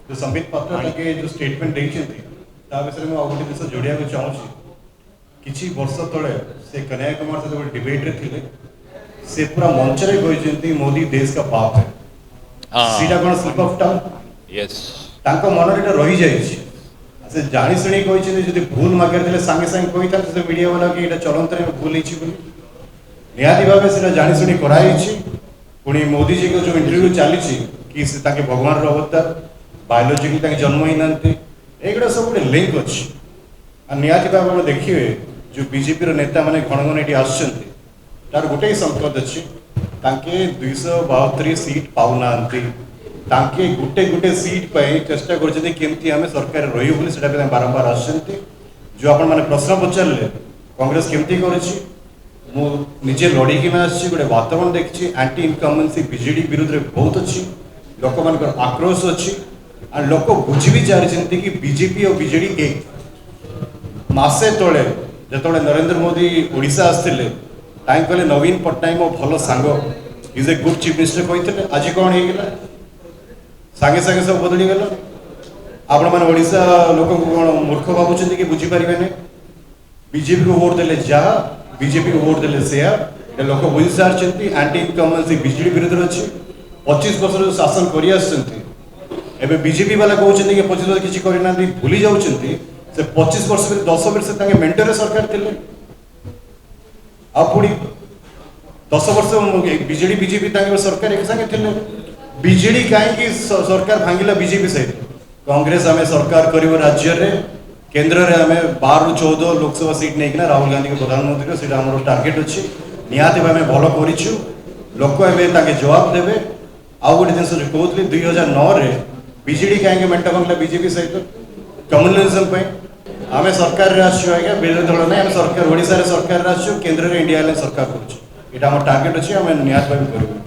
जो संबित पात्र के जो स्टेटमेंट देखते ता विषय में गोटे जिन जोड़िया चाहूँगी किसी वर्ष तले से कन्हैया कुमार से गोटे डिबेट रे थिले से पूरा मंच रे कहते मोदी देश का बाप है सीटा कौन स्लिप ऑफ टंग यस तांको मन रे रही जाइछि से जानी सुनी कहते जदि भूल मागर देले संगे संगे कहि था से मीडिया वाला कि एटा चलंत रे भूल हिछि बोली निहाती भाबे से जानी सुनी कराइछि पुणी मोदी जी को जो इंटरव्यू चली कि से ताके भगवान रो अवतार बायोलॉजिकली ताके जन्म ही नांती एगुड़ा सब गोटे लिंक अच्छी आ निहाती भाव देखिए जो बीजेपी रो नेता माने घन घन ये आसुच्चंती तार गोटे ही संकट अच्छी ताके 272 सीट पाउना ताके गोटे गोटे सीट पे चेष्टा करछथि केमती हमें सरकार रही बोली सेटा पे बारंबार आसुच्चंती जो आपण माने प्रश्न पचारले कांग्रेस केमती करछि मु निजे लड़ीकी आसी गोटे वातावरण देखी एंटी इनकम्बेंसी बीजेडी विरुद्ध रे बहुत अच्छी लोक मान आक्रोश अच्छी और लोक बुझी भी चाहते कि बीजेपी और बीजेडी एक मासे तले जो नरेंद्र मोदी ओडिशा आसते कहले नवीन पट्टनायक मो भल सांग is a good chief minister कहते आज कौन होगा सागे सागे सब बदली गला आपण मैंने ओडिशा लोक कौन मूर्ख भावुं कि बुझीपारे नहीं बीजेपी को वोट देले जहाँ बीजेपी को वोट देले से लोक बुझी सारी एंटी इनकम्बेंसी बीजेडी विरुद्ध अच्छी 25 वर्ष जो शासन कर बीजेपी वाला कहते कि 25 वर्ष किसी करना भूली जाऊँ से 25 वर्ष 10 वर्ष मेंटर सरकार थे पुणी 10 वर्ष बीजेडी बीजेपी सरकार एक संगे थे बीजेडी कहीं सरकार भांगिला बीजेपी सहित कांग्रेस आम सरकार कर राज्य में केंद्र में आम 12 ରୁ 14 लोकसभा सीट नहीं राहुल गांधी को प्रधानमंत्री से टार्गेट अच्छी निहाती भाव भल करूँ लोक एवं जवाब देवे आउ गोटे जिन कहते 2009 बीजेडी कहीं मेंट बनला बीजेपी सहित कम्युनिज्म आम सरकार आज्ञा विरोधी दल ना सरकार ओडिशा सरकार केंद्र में इंडिया सरकार करुच्छे यहाँ टार्गेट अच्छी आम निहाती भाव करूँ।